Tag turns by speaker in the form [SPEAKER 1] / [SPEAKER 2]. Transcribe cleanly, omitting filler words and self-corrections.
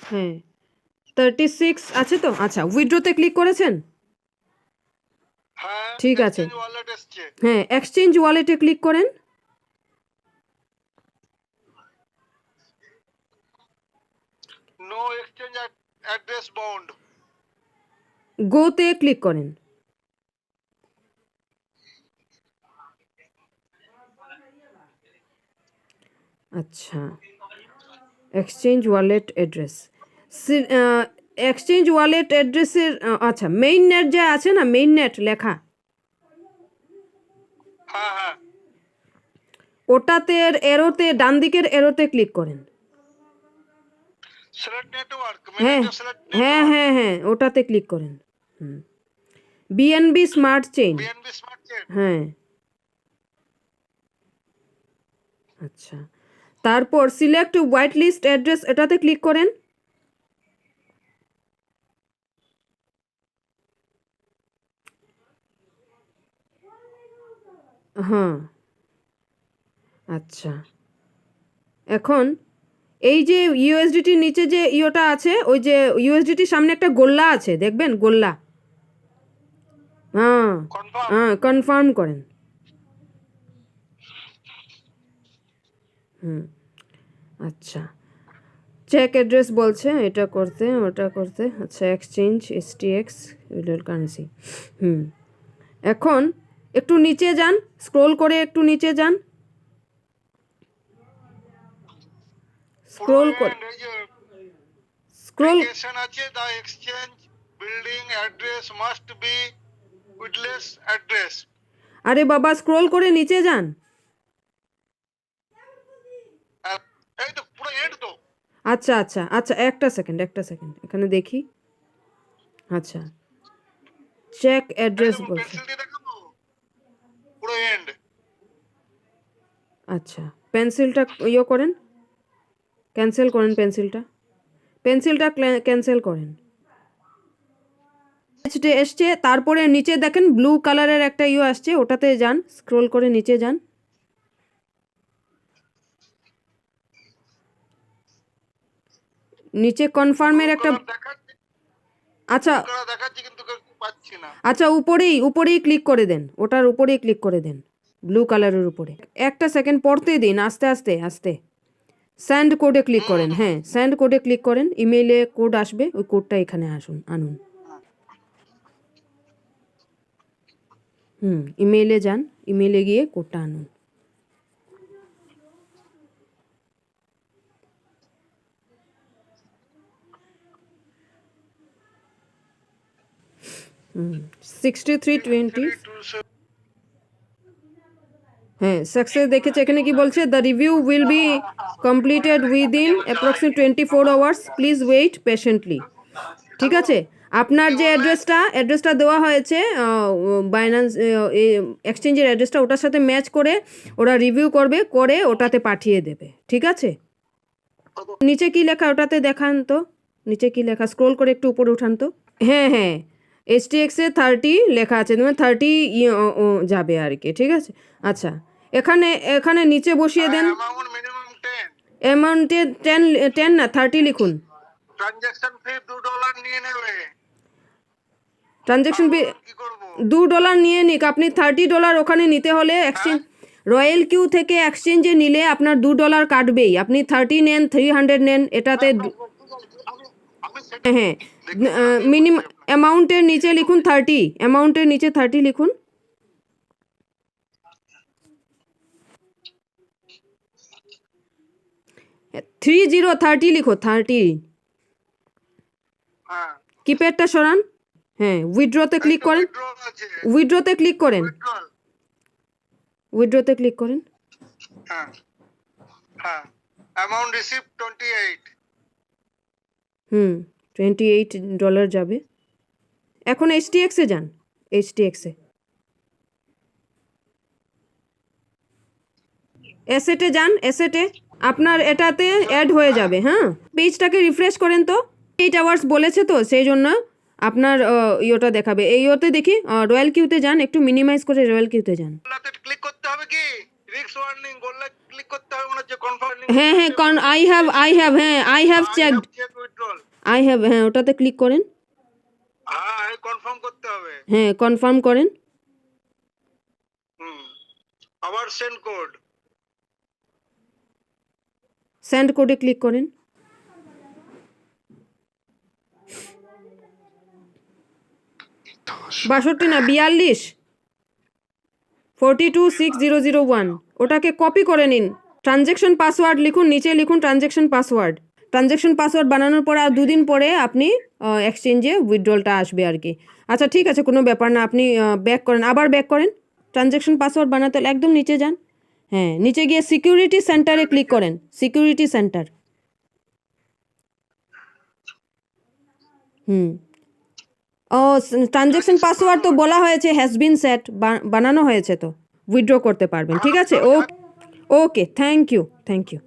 [SPEAKER 1] হ্যাঁ 36 আছে তো। আচ্ছা উইথড্রতে ক্লিক করেছেন?
[SPEAKER 2] হ্যাঁ
[SPEAKER 1] ঠিক আছে,
[SPEAKER 2] এক্সচেঞ্জ ওয়ালেট এসছে।
[SPEAKER 1] হ্যাঁ এক্সচেঞ্জ ওয়ালেটে ক্লিক করেন।
[SPEAKER 2] No exchange address bound.
[SPEAKER 1] গোতে ক্লিক করেন। আচ্ছা exchange wallet address, exchange wallet অ্যাড্রেসের আচ্ছা মেইন নেট যা আছে না, মেইন নেট লেখা,
[SPEAKER 2] হ্যাঁ হ্যাঁ
[SPEAKER 1] ওটাতে এরোতে ডান দিকের এরোতে ক্লিক করেন।
[SPEAKER 2] সিলেক্ট নেটওয়ার্ক,
[SPEAKER 1] হ্যাঁ
[SPEAKER 2] ম্যানেজ সিলেক্ট
[SPEAKER 1] হ্যাঁ
[SPEAKER 2] নেটওয়ার্ক।
[SPEAKER 1] হ্যাঁ হ্যাঁ ওটাতে ক্লিক করেন। হুম BNB smart chain.
[SPEAKER 2] BNB smart chain.
[SPEAKER 1] হ্যাঁ আচ্ছা তারপর সিলেক্ট হোয়াইট লিস্ট অ্যাড্রেস, এটাতে ক্লিক করেন। হ্যাঁ আচ্ছা এখন এই যে ইউএসডিটির নিচে যে ইওটা আছে, ওই যে ইউএসডিটির সামনে একটা গোল্লা আছে দেখবেন, গোল্লা, হ্যাঁ
[SPEAKER 2] কনফার্ম।
[SPEAKER 1] হ্যাঁ কনফার্ম করেন। হুম আচ্ছা চেক অ্যাড্রেস বলছে এটা করতে ওটা করতে। আচ্ছা এক্সচেঞ্জ এসটিএক্স উইডল কারেন্সি। হুম এখন একটু নিচে যান, স্ক্রোল করে একটু নিচে যান, স্ক্রোল করে
[SPEAKER 2] এই যে
[SPEAKER 1] স্ক্রোল।
[SPEAKER 2] লোকেশন আছে, the exchange building address must be whitelist address.
[SPEAKER 1] আরে বাবা স্ক্রোল করে নিচে যান।
[SPEAKER 2] এই তো পুরো এড তো।
[SPEAKER 1] আচ্ছা আচ্ছা আচ্ছা একটা সেকেন্ড এখানে দেখি। আচ্ছা চেক অ্যাড্রেস বলছে।
[SPEAKER 2] পেন্সিল দিয়ে দেখাবো পুরো এন্ড।
[SPEAKER 1] আচ্ছা পেন্সিলটা ইয়ে করেন, ক্যান্সেল করেন পেন্সিলটা ক্যান্সেল করেন। এসছে তারপরে নিচে দেখেন ব্লু কালারের একটা ইয়ে আসছে, ওটাতে যান, স্ক্রোল করে নিচে যান। নিচে কনফার্মের একটা, আচ্ছা
[SPEAKER 2] দেখাচ্ছি কিন্তু পাচ্ছি না।
[SPEAKER 1] আচ্ছা উপরেই ক্লিক করে দেন, ওটার উপরেই ক্লিক করে দেন, ব্লু কালারের উপরে। একটা সেকেন্ড পড়তে দিন, আস্তে আস্তে আস্তে। সেন্ড কোডে ক্লিক করেন, হ্যাঁ সেন্ড কোডে ক্লিক করেন, ইমেইলে কোড আসবে, ওই কোডটা এখানে আনুন। ইমেইলে যান, ইমেইলে গিয়ে কোডটা আনুন। হুম 6320 হ্যাঁ সাকসেস দেখেছে। এখানে কি বলছে, the review will be completed within approximate 24 hours, please wait patiently. ঠিক আছে, আপনার যে অ্যাড্রেসটা দেওয়া হয়েছে বাইন্যান্স এক্সচেঞ্জের অ্যাড্রেসটা, ওটার সাথে ম্যাচ করে ওরা রিভিউ করে ওটাতে পাঠিয়ে দেবে। ঠিক আছে, নিচে কি লেখা ওটাতে দেখান তো, নিচে কি লেখা, স্ক্রোল করে একটু উপরে উঠান তো। হ্যাঁ হ্যাঁ এসটিএক্সে 30 লেখা আছে, তুমি 30 যাবে আর কি। ঠিক আছে আচ্ছা এখানে নিচে বসিয়ে দেন অ্যামাউন্টে 10 না 30 লিখুন।
[SPEAKER 2] ট্রানজাকশন ফি $2 নিয়ে নেবে।
[SPEAKER 1] ট্রানজ্যাকশন ফি
[SPEAKER 2] কি করব?
[SPEAKER 1] $2 নিয়ে নিক, আপনি $30 ওখানে নিতে হলে এক্সচেঞ্জ রয়্যাল কিউ থেকে এক্সচেঞ্জে নিলে আপনার $2 কাটবেই। আপনি 30 নেন 300 নেন, এটাতে হ্যাঁ মিনিমাম অ্যামাউন্টের নিচে লিখুন 30, অ্যামাউন্টের নিচে 30 লিখুন। 30 লিখো, 30।
[SPEAKER 2] হ্যাঁ
[SPEAKER 1] কিপ্যাডটা সরান, হ্যাঁ উইথড্রতে ক্লিক করেন, উইথড্রতে ক্লিক করেন, উইথড্রতে ক্লিক করেন।
[SPEAKER 2] হ্যাঁ হ্যাঁ অ্যামাউন্ট রিসিভ 28।
[SPEAKER 1] $28 যাবে। এখন এইচটিএক্সে যান, এইচটিএক্সে অ্যাসেটে যান, অ্যাসেটে আপনার এটাতে অ্যাড হয়ে যাবে। হ্যাঁ পেজটাকে রিফ্রেশ করেন তো, 8 আওয়ার্স বলেছে তো সেই জন্য আপনার ইয়েটা দেখাবে। এই ইয়েতে দেখি রয়্যাল কিউতে যান, একটু মিনিমাইজ করে রয়্যাল কিউতে যান।
[SPEAKER 2] ক্লিক করতে হবে কি রিস্ক ওয়ার্নিং গোল্লা ক্লিক করতে হবে, মনে হচ্ছে কনফার্ম।
[SPEAKER 1] হ্যাঁ হ্যাঁ I have checked, I have, হ্যাঁ ওটাতে ক্লিক করেন।
[SPEAKER 2] হ্যাঁ এই কনফার্ম করতে হবে।
[SPEAKER 1] হ্যাঁ কনফার্ম করেন।
[SPEAKER 2] আবার সেন্ড কোড।
[SPEAKER 1] সেন্ড কোডে ক্লিক করেন। 62 না 42, 426001, ওটাকে কপি করে নিন। ট্রানজ্যাকশন পাসওয়ার্ড লিখুন, নিচে লিখুন ট্রানজ্যাকশন পাসওয়ার্ড। ট্রানজ্যাকশন পাসওয়ার্ড বানানোর পরে আর 2 দিন পরে আপনি এক্সচেঞ্জে উইথড্রলটা আসবে আর কি। আচ্ছা ঠিক আছে, কোনো ব্যাপার না, আপনি ব্যাক করেন, আবার ব্যাক করেন। ট্রানজ্যাকশন পাসওয়ার্ড বানাতে হলে একদম নিচে যান। হ্যাঁ নিচে গিয়ে সিকিউরিটি সেন্টারে ক্লিক করেন, সিকিউরিটি সেন্টার। ও ট্রানজ্যাকশন পাসওয়ার্ড তো বলা হয়েছে, হ্যাজ বিন সেট, বানানো হয়েছে, তো উইথড্র করতে পারবেন। ঠিক আছে, ওকে, থ্যাংক ইউ।